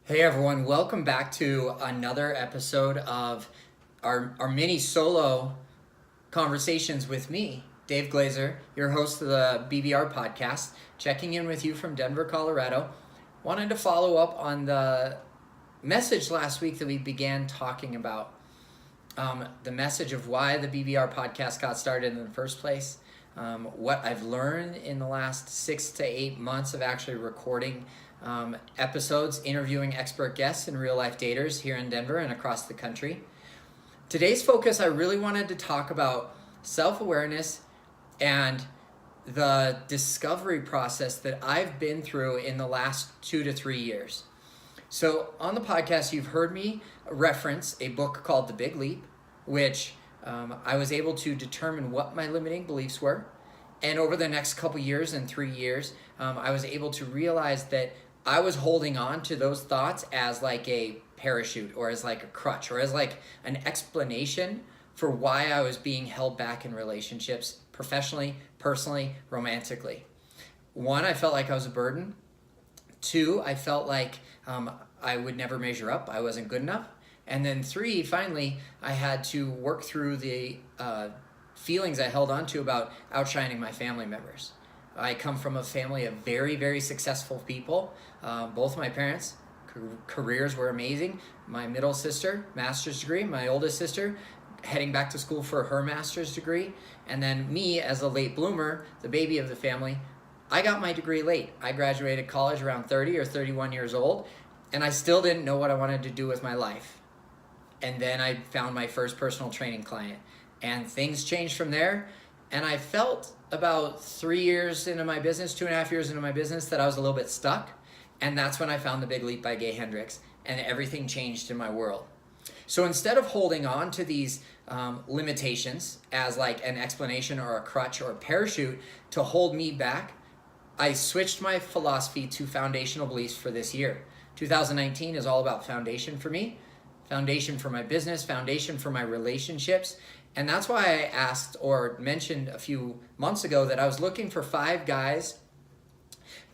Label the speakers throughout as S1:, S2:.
S1: Hey everyone, welcome back to another episode of our mini solo conversations with me, Dave Glaser, your host of the BBR podcast, checking in with you from Denver, Colorado. Wanted to follow up on the message last week that we began talking about, the message of why the BBR podcast got started in the first place, what I've learned in the last 6 to 8 months of actually recording episodes, interviewing expert guests and real life daters here in Denver and across the country. Today's focus, I really wanted to talk about self-awareness and the discovery process that I've been through in the last 2 to 3 years. So on the podcast, you've heard me reference a book called The Big Leap, which I was able to determine what my limiting beliefs were. And over the next couple years and 3 years, I was able to realize that I was holding on to those thoughts as like a parachute or as like a crutch or as like an explanation for why I was being held back in relationships, professionally, personally, romantically. One, I felt like I was a burden. Two, I felt like I would never measure up. I wasn't good enough. And then three, finally, I had to work through the feelings I held on to about outshining my family members. I come from a family of very, very successful people. Both my parents, careers were amazing. My middle sister, master's degree. My oldest sister, heading back to school for her master's degree. And then me, as a late bloomer, the baby of the family, I got my degree late. I graduated college around 30 or 31 years old, and I still didn't know what I wanted to do with my life. And then I found my first personal training client, and things changed from there. And I felt about 3 years into my business, 2.5 years into my business, that I was a little bit stuck. And that's when I found The Big Leap by Gay Hendricks, and everything changed in my world. So instead of holding on to these limitations as like an explanation or a crutch or a parachute to hold me back, I switched my philosophy to foundational beliefs for this year. 2019 is all about foundation for me, foundation for my business, foundation for my relationships. And that's why I asked or mentioned a few months ago that I was looking for 5 guys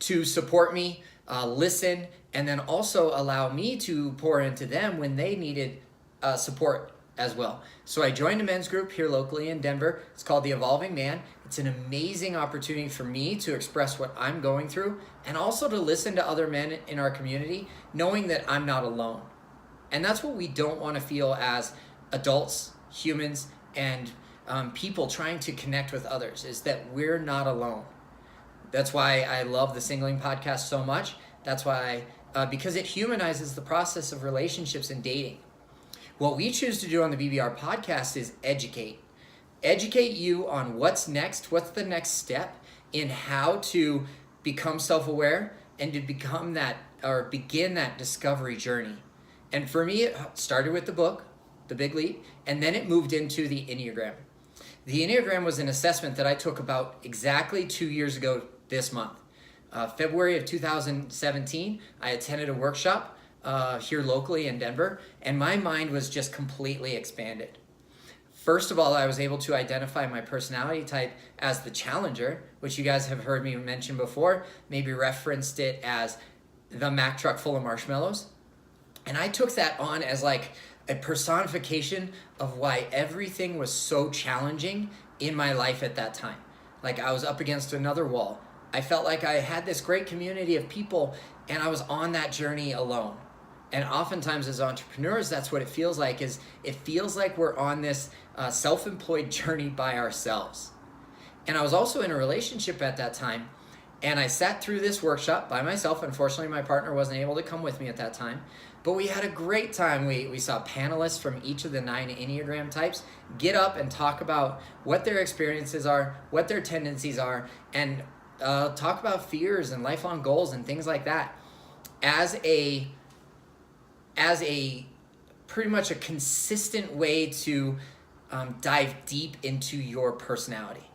S1: to support me, listen, and then also allow me to pour into them when they needed support as well. So I joined a men's group here locally in Denver. It's called The Evolving Man. It's an amazing opportunity for me to express what I'm going through and also to listen to other men in our community, knowing that I'm not alone. And that's what we don't want to feel as adults, humans, and people trying to connect with others, is that we're not alone. That's why I love the Singling podcast so much. That's why, because it humanizes the process of relationships and dating. What we choose to do on the BBR podcast is educate. Educate you on what's next, what's the next step in how to become self-aware and to become that or begin that discovery journey. And for me, it started with the book, The Big Leap, and then it moved into the Enneagram. The Enneagram was an assessment that I took about exactly 2 years ago this month. February of 2017, I attended a workshop here locally in Denver, and my mind was just completely expanded. First of all, I was able to identify my personality type as the challenger, which you guys have heard me mention before, maybe referenced it as the Mack truck full of marshmallows. And I took that on as like a personification of why everything was so challenging in my life at that time. Like I was up against another wall. I felt like I had this great community of people and I was on that journey alone. And oftentimes as entrepreneurs, that's what it feels like, is it feels like we're on this self-employed journey by ourselves. And I was also in a relationship at that time, and I sat through this workshop by myself. Unfortunately, my partner wasn't able to come with me at that time, but we had a great time. We saw panelists from each of the 9 Enneagram types get up and talk about what their experiences are, what their tendencies are, and talk about fears and lifelong goals and things like that as a pretty much a consistent way to dive deep into your personality.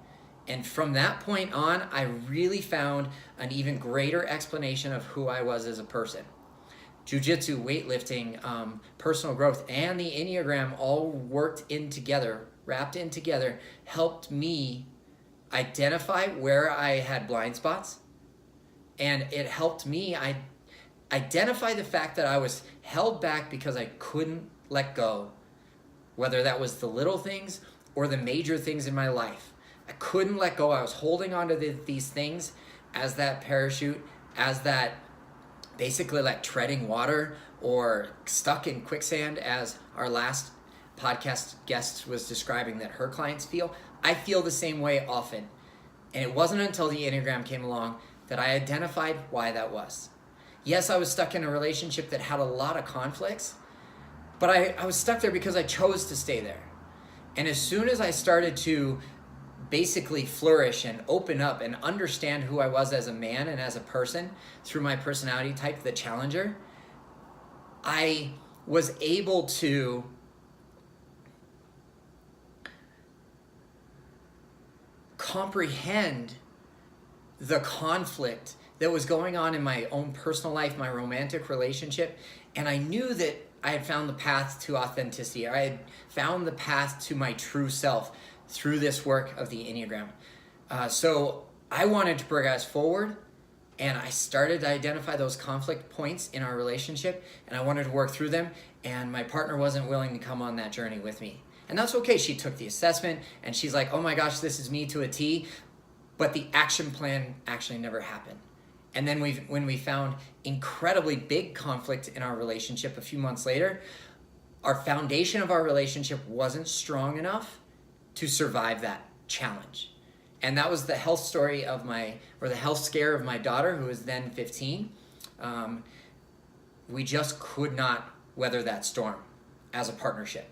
S1: And from that point on, I really found an even greater explanation of who I was as a person. Jiu-jitsu, weightlifting, personal growth, and the Enneagram all worked in together, wrapped in together, helped me identify where I had blind spots. And it helped me identify the fact that I was held back because I couldn't let go, whether that was the little things or the major things in my life. I couldn't let go. I was holding on to these things as that parachute, as that basically like treading water or stuck in quicksand, as our last podcast guest was describing that her clients feel. I feel the same way often. And it wasn't until the Enneagram came along that I identified why that was. Yes, I was stuck in a relationship that had a lot of conflicts, but I was stuck there because I chose to stay there. And as soon as I started to basically flourish and open up and understand who I was as a man and as a person through my personality type, the challenger, I was able to comprehend the conflict that was going on in my own personal life, my romantic relationship, and I knew that I had found the path to authenticity. I had found the path to my true self through this work of the Enneagram. So I wanted to progress forward, and I started to identify those conflict points in our relationship, and I wanted to work through them, and my partner wasn't willing to come on that journey with me. And that's okay. She took the assessment, and she's like, oh my gosh, this is me to a T, but the action plan actually never happened. And then when we found incredibly big conflict in our relationship a few months later, our foundation of our relationship wasn't strong enough to survive that challenge. And that was the health story of the health scare of my daughter, who was then 15. We just could not weather that storm as a partnership.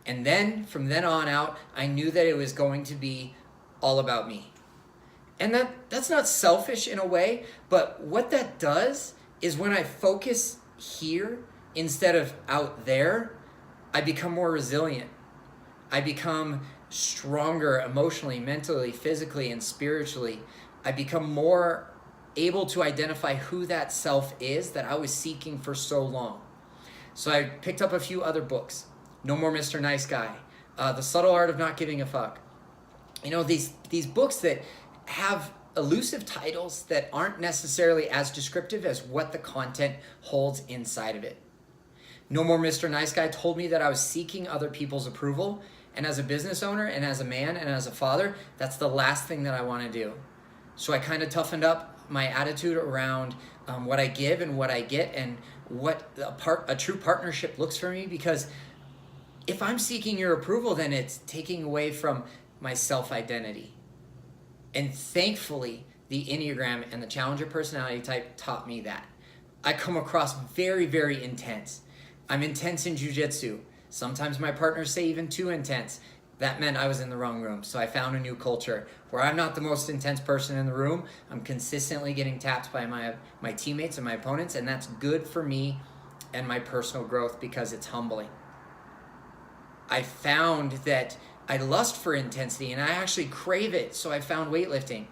S1: And then from then on out, I knew that it was going to be all about me. And that's not selfish in a way, but what that does is when I focus here instead of out there, I become more resilient. I become stronger emotionally, mentally, physically, and spiritually. I become more able to identify who that self is that I was seeking for so long. So I picked up a few other books. No More Mr. Nice Guy, The Subtle Art of Not Giving a Fuck. You know, these books that have elusive titles that aren't necessarily as descriptive as what the content holds inside of it. No More Mr. Nice Guy told me that I was seeking other people's approval, and as a business owner and as a man and as a father, that's the last thing that I want to do. So I kind of toughened up my attitude around what I give and what I get and what a true partnership looks for me, because if I'm seeking your approval, then it's taking away from my self-identity. And thankfully, the Enneagram and the Challenger personality type taught me that. I come across very, very intense. I'm intense in jiu-jitsu. Sometimes my partners say even too intense. That meant I was in the wrong room. So I found a new culture where I'm not the most intense person in the room. I'm consistently getting tapped by my teammates and my opponents, and that's good for me and my personal growth because it's humbling. I found that I lust for intensity and I actually crave it. So I found weightlifting,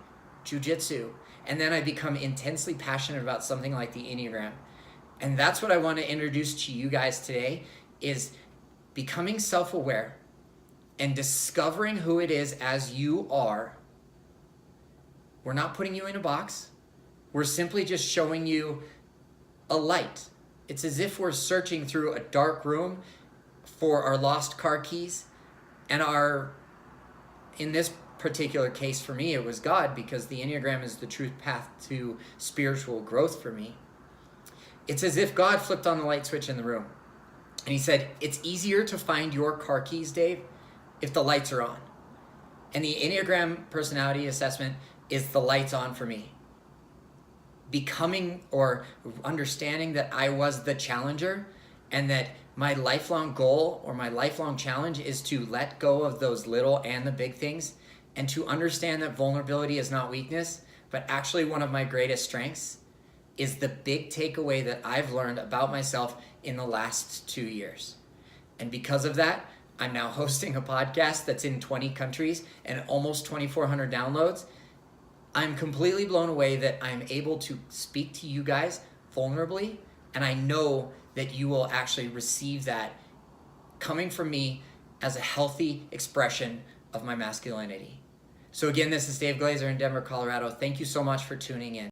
S1: jiu-jitsu, and then I become intensely passionate about something like the Enneagram. And that's what I want to introduce to you guys today, is becoming self-aware and discovering who it is as you are. We're not putting you in a box. We're simply just showing you a light. It's as if we're searching through a dark room for our lost car keys, and in this particular case for me, it was God, because the Enneagram is the true path to spiritual growth for me. It's as if God flipped on the light switch in the room, and he said, it's easier to find your car keys, Dave, if the lights are on. And the Enneagram personality assessment is the lights on for me. Becoming or understanding that I was the challenger, and that my lifelong goal or my lifelong challenge is to let go of those little and the big things, and to understand that vulnerability is not weakness, but actually one of my greatest strengths, is the big takeaway that I've learned about myself in the last 2 years. And because of that, I'm now hosting a podcast that's in 20 countries and almost 2,400 downloads. I'm completely blown away that I'm able to speak to you guys vulnerably, and I know that you will actually receive that coming from me as a healthy expression of my masculinity. So again, this is Dave Glaser in Denver, Colorado. Thank you so much for tuning in.